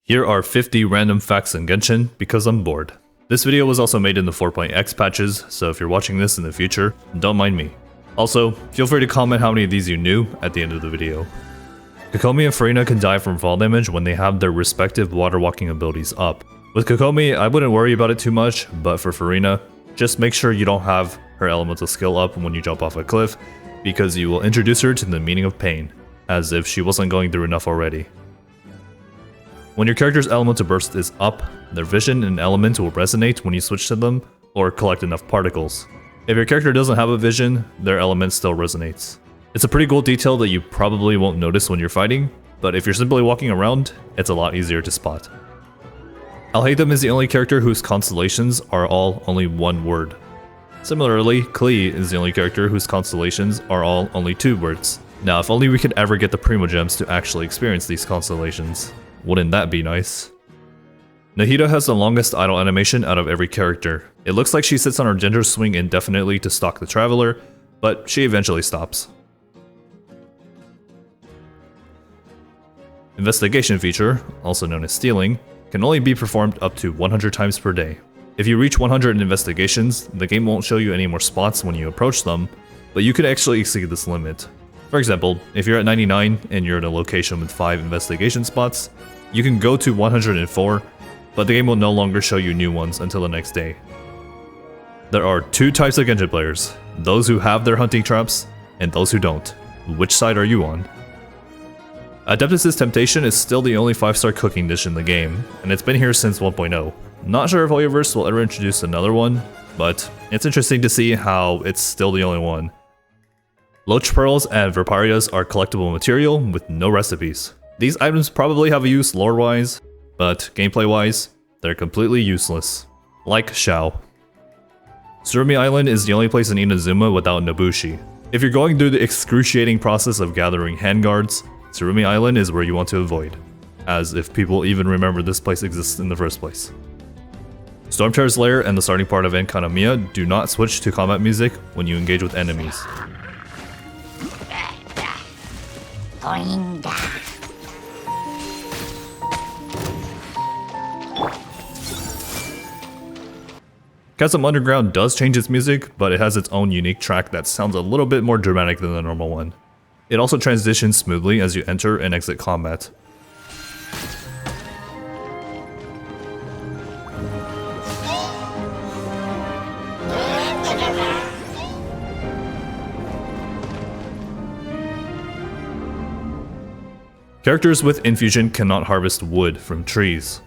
Here are 50 random facts in Genshin because I'm bored. This video was also made in the 4.x patches, so if you're watching this in the future, don't mind me. Also, feel free to comment how many of these you knew at the end of the video. Kokomi and Furina can die from fall damage when they have their respective water walking abilities up. With Kokomi, I wouldn't worry about it too much, but for Furina, just make sure you don't have her elemental skill up when you jump off a cliff, because you will introduce her to the meaning of pain, as if she wasn't going through enough already. When your character's elemental burst is up, their vision and element will resonate when you switch to them or collect enough particles. If your character doesn't have a vision, their element still resonates. It's a pretty cool detail that you probably won't notice when you're fighting, but if you're simply walking around, it's a lot easier to spot. Alhaitham is the only character whose constellations are all only one word. Similarly, Kaeya is the only character whose constellations are all only 2 words. Now, if only we could ever get the Primogems to actually experience these constellations. Wouldn't that be nice? Nahida has the longest idle animation out of every character. It looks like she sits on her ginger swing indefinitely to stalk the traveler, but she eventually stops. Investigation feature, also known as stealing, can only be performed up to 100 times per day. If you reach 100 investigations, the game won't show you any more spots when you approach them, but you could actually exceed this limit. For example, if you're at 99 and you're in a location with 5 investigation spots, you can go to 104, but the game will no longer show you new ones until the next day. There are 2 types of Genshin players, those who have their hunting traps, and those who don't. Which side are you on? Adeptus' Temptation is still the only 5-star cooking dish in the game, and it's been here since 1.0. Not sure if Hoyoverse will ever introduce another one, but it's interesting to see how it's still the only one. Loach Pearls and Verparias are collectible material with no recipes. These items probably have a use lore-wise, but gameplay-wise, they're completely useless. Like Shao. Tsurumi Island is the only place in Inazuma without Nobushi. If you're going through the excruciating process of gathering handguards, Tsurumi Island is where you want to avoid. As if people even remember this place exists in the first place. Stormterror's Lair and the starting part of Enkanamiya do not switch to combat music when you engage with enemies. Chasm Underground does change its music, but it has its own unique track that sounds a little bit more dramatic than the normal one. It also transitions smoothly as you enter and exit combat. Characters with infusion cannot harvest wood from trees.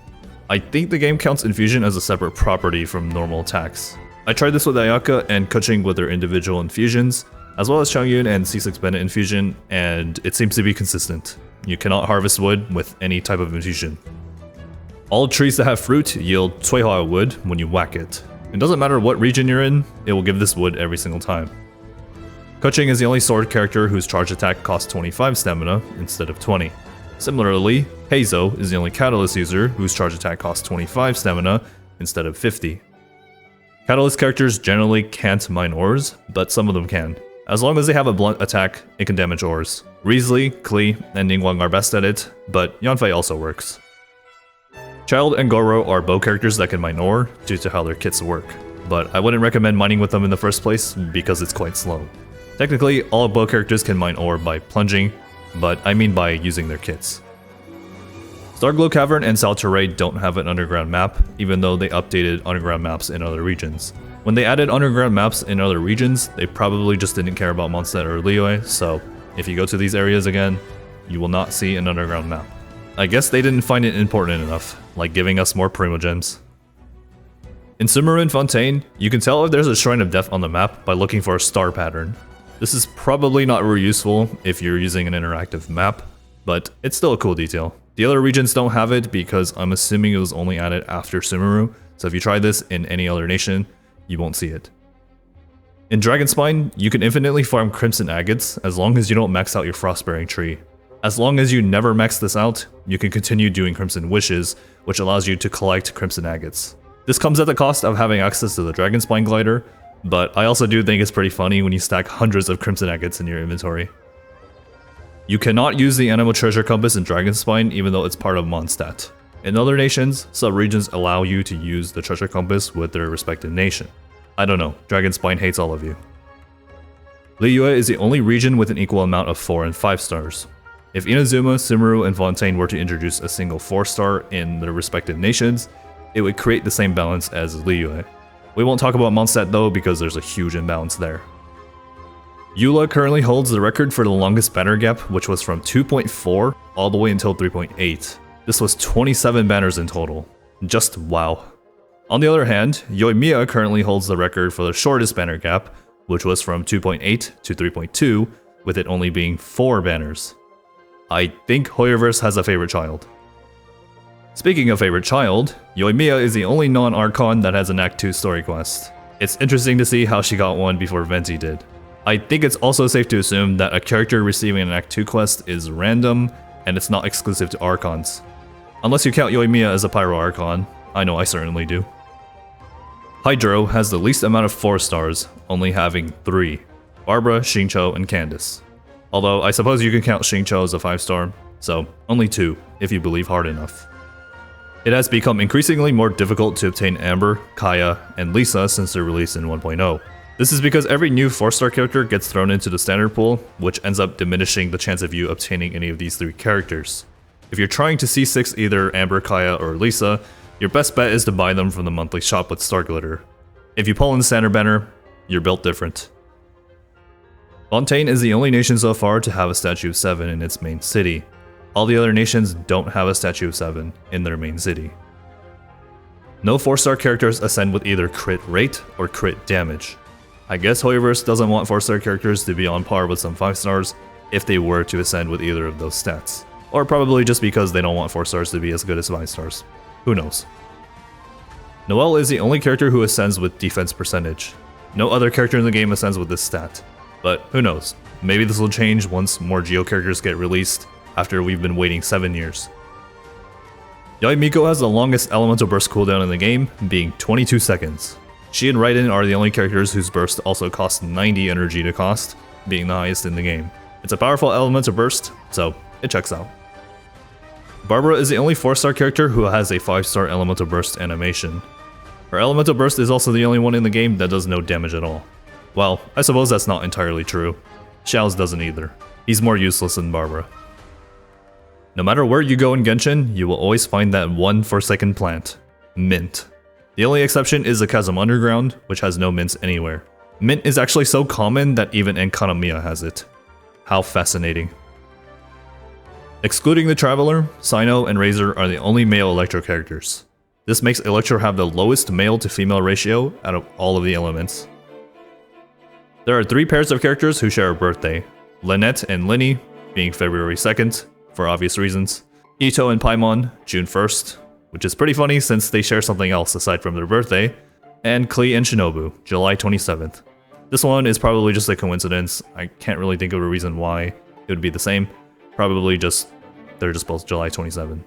I think the game counts infusion as a separate property from normal attacks. I tried this with Ayaka and Keqing with their individual infusions, as well as Changyun and C6 Bennett infusion, and it seems to be consistent. You cannot harvest wood with any type of infusion. All trees that have fruit yield Cuihua wood when you whack it. It doesn't matter what region you're in, it will give this wood every single time. Keqing is the only sword character whose charge attack costs 25 stamina instead of 20. Similarly, Heizo is the only Catalyst user whose charge attack costs 25 stamina instead of 50. Catalyst characters generally can't mine ores, but some of them can. As long as they have a blunt attack, it can damage ores. Riesli, Klee, and Ningguang are best at it, but Yanfei also works. Child and Goro are bow characters that can mine ore due to how their kits work, but I wouldn't recommend mining with them in the first place because it's quite slow. Technically, all bow characters can mine ore by plunging, but I mean by using their kits. Starglow Cavern and Salteray don't have an underground map, even though they updated underground maps in other regions. When they added underground maps in other regions, they probably just didn't care about Mondstadt or Liyue, so if you go to these areas again, you will not see an underground map. I guess they didn't find it important enough, like giving us more Primogems. In Sumeru and Fontaine, you can tell if there's a Shrine of Death on the map by looking for a star pattern. This is probably not very useful if you're using an interactive map, but it's still a cool detail. The other regions don't have it because I'm assuming it was only added after Sumeru, so if you try this in any other nation, you won't see it. In Dragonspine, you can infinitely farm Crimson Agates as long as you don't max out your Frostbearing tree. As long as you never max this out, you can continue doing Crimson Wishes, which allows you to collect Crimson Agates. This comes at the cost of having access to the Dragonspine glider, but I also do think it's pretty funny when you stack hundreds of Crimson Agates in your inventory. You cannot use the Animal Treasure Compass in Dragonspine even though it's part of Mondstadt. In other nations, sub-regions allow you to use the treasure compass with their respective nation. I don't know, Dragonspine hates all of you. Liyue is the only region with an equal amount of 4 and 5 stars. If Inazuma, Sumeru, and Fontaine were to introduce a single 4-star in their respective nations, it would create the same balance as Liyue. We won't talk about Mondstadt though because there's a huge imbalance there. Eula currently holds the record for the longest banner gap, which was from 2.4 all the way until 3.8. This was 27 banners in total. Just wow. On the other hand, Yoimiya currently holds the record for the shortest banner gap, which was from 2.8 to 3.2, with it only being 4 banners. I think Hoyoverse has a favorite child. Speaking of favorite child, Yoimiya is the only non-Archon that has an Act 2 story quest. It's interesting to see how she got one before Venti did. I think it's also safe to assume that a character receiving an Act 2 quest is random, and it's not exclusive to Archons. Unless you count Yoimiya as a Pyro Archon. I know I certainly do. Hydro has the least amount of 4 stars, only having 3. Barbara, Xingqiu, and Candace. Although I suppose you can count Xingqiu as a 5-star, so only 2, if you believe hard enough. It has become increasingly more difficult to obtain Amber, Kaeya, and Lisa since their release in 1.0. This is because every new 4-star character gets thrown into the standard pool, which ends up diminishing the chance of you obtaining any of these 3 characters. If you're trying to C6 either Amber, Kaeya, or Lisa, your best bet is to buy them from the monthly shop with Star Glitter. If you pull in the standard banner, you're built different. Fontaine is the only nation so far to have a statue of 7 in its main city. All the other nations don't have a statue of 7 in their main city. No 4-star characters ascend with either crit rate or crit damage. I guess Hoyoverse doesn't want 4-star characters to be on par with some 5-stars if they were to ascend with either of those stats. Or probably just because they don't want 4-stars to be as good as 5-stars. Who knows? Noelle is the only character who ascends with defense percentage. No other character in the game ascends with this stat. But who knows? Maybe this will change once more Geo characters get released after we've been waiting 7 years. Yaimiko has the longest elemental burst cooldown in the game, being 22 seconds. She and Raiden are the only characters whose burst also costs 90 energy to cost, being the highest in the game. It's a powerful elemental burst, so it checks out. Barbara is the only 4-star character who has a 5-star elemental burst animation. Her elemental burst is also the only one in the game that does no damage at all. Well, I suppose that's not entirely true. Xiao's doesn't either. He's more useless than Barbara. No matter where you go in Genshin, you will always find that one Forsaken plant, Mint. The only exception is the Chasm Underground, which has no mints anywhere. Mint is actually so common that even Enkanomiya has it. How fascinating. Excluding the Traveler, Cyno and Razor are the only male Electro characters. This makes Electro have the lowest male to female ratio out of all of the elements. There are 3 pairs of characters who share a birthday, Lynette and Linny being February 2nd, for obvious reasons, Ito and Paimon, June 1st, which is pretty funny since they share something else aside from their birthday, and Klee and Shinobu, July 27th. This one is probably just a coincidence. I can't really think of a reason why it would be the same. Probably just, they're just both July 27.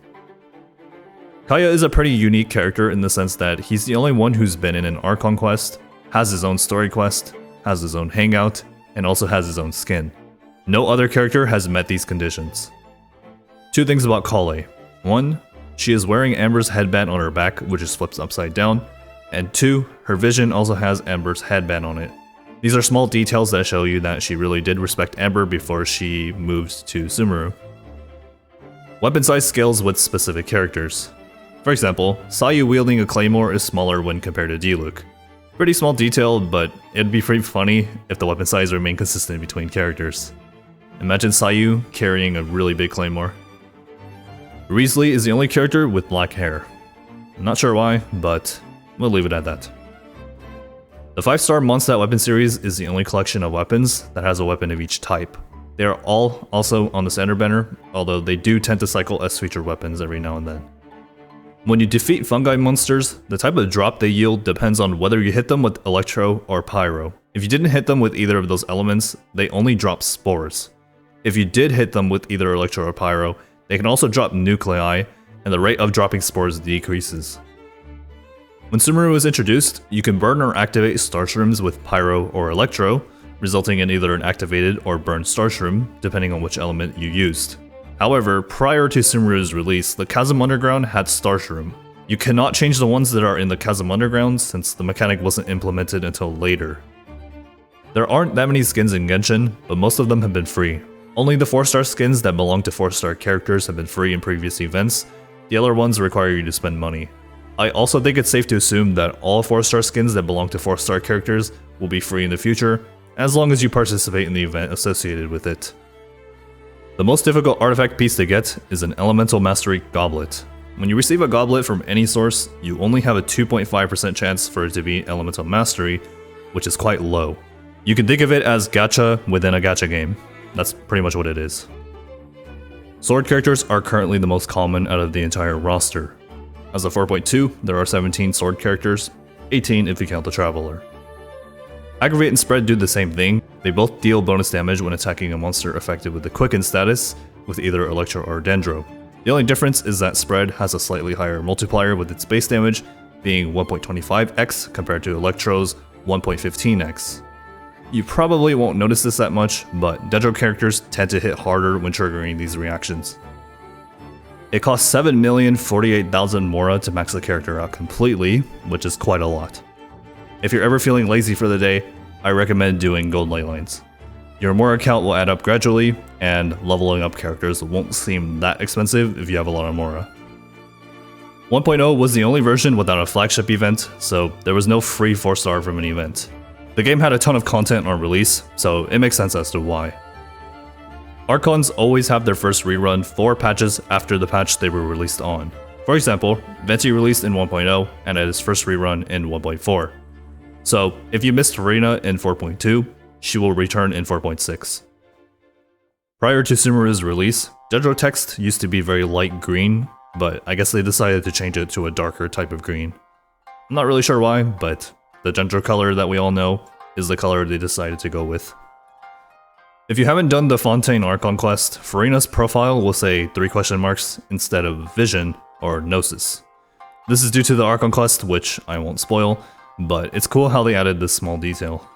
Kaeya is a pretty unique character in the sense that he's the only one who's been in an Archon quest, has his own story quest, has his own hangout, and also has his own skin. No other character has met these conditions. 2 things about Kaeya. 1, she is wearing Amber's headband on her back, which is flips upside down, and 2, her vision also has Amber's headband on it. These are small details that show you that she really did respect Amber before she moved to Sumeru. Weapon size scales with specific characters. For example, Sayu wielding a claymore is smaller when compared to Diluc. Pretty small detail, but it'd be pretty funny if the weapon size remained consistent between characters. Imagine Sayu carrying a really big claymore. Risley is the only character with black hair. I'm not sure why, but we'll leave it at that. The 5-star Mondstadt weapon series is the only collection of weapons that has a weapon of each type. They are all also on the standard banner, although they do tend to cycle as featured weapons every now and then. When you defeat fungi monsters, the type of drop they yield depends on whether you hit them with Electro or Pyro. If you didn't hit them with either of those elements, they only drop spores. If you did hit them with either Electro or Pyro, they can also drop nuclei, and the rate of dropping spores decreases. When Sumeru was introduced, you can burn or activate star shrooms with Pyro or Electro, resulting in either an activated or burned star shroom, depending on which element you used. However, prior to Sumeru's release, the Chasm Underground had Starshroom. You cannot change the ones that are in the Chasm Underground since the mechanic wasn't implemented until later. There aren't that many skins in Genshin, but most of them have been free. Only the 4-star skins that belong to 4-star characters have been free in previous events. The other ones require you to spend money. I also think it's safe to assume that all 4-star skins that belong to 4-star characters will be free in the future, as long as you participate in the event associated with it. The most difficult artifact piece to get is an Elemental Mastery Goblet. When you receive a goblet from any source, you only have a 2.5% chance for it to be Elemental Mastery, which is quite low. You can think of it as Gacha within a Gacha game. That's pretty much what it is. Sword characters are currently the most common out of the entire roster. As of 4.2, there are 17 sword characters, 18 if you count the Traveler. Aggravate and Spread do the same thing. They both deal bonus damage when attacking a monster affected with the Quicken status, with either Electro or Dendro. The only difference is that Spread has a slightly higher multiplier with its base damage, being 1.25x compared to Electro's 1.15x. You probably won't notice this that much, but Dendro characters tend to hit harder when triggering these reactions. It costs 7,048,000 Mora to max the character out completely, which is quite a lot. If you're ever feeling lazy for the day, I recommend doing gold ley lines. Your Mora count will add up gradually, and leveling up characters won't seem that expensive if you have a lot of Mora. 1.0 was the only version without a flagship event, so there was no free 4-star from an event. The game had a ton of content on release, so it makes sense as to why. Archons always have their first rerun 4 patches after the patch they were released on. For example, Venti released in 1.0 and had its first rerun in 1.4. So, if you missed Arena in 4.2, she will return in 4.6. Prior to Sumeru's release, Dendro text used to be very light green, but I guess they decided to change it to a darker type of green. I'm not really sure why, but the Dendro color that we all know is the color they decided to go with. If you haven't done the Fontaine Archon quest, Farina's profile will say 3 question marks instead of Vision or Gnosis. This is due to the Archon quest, which I won't spoil, but it's cool how they added this small detail.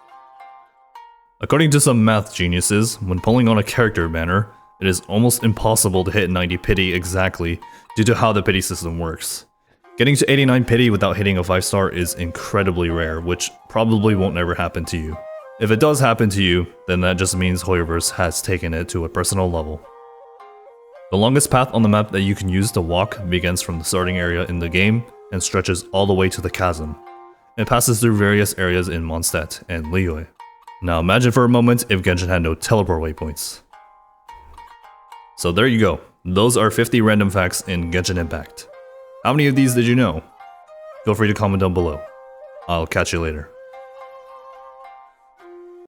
According to some math geniuses, when pulling on a character banner, it is almost impossible to hit 90 pity exactly due to how the pity system works. Getting to 89 pity without hitting a 5-star is incredibly rare, which probably won't ever happen to you. If it does happen to you, then that just means Hoyoverse has taken it to a personal level. The longest path on the map that you can use to walk begins from the starting area in the game and stretches all the way to the chasm. It passes through various areas in Mondstadt and Liyue. Now imagine for a moment if Genshin had no teleport waypoints. So there you go, those are 50 random facts in Genshin Impact. How many of these did you know? Feel free to comment down below. I'll catch you later.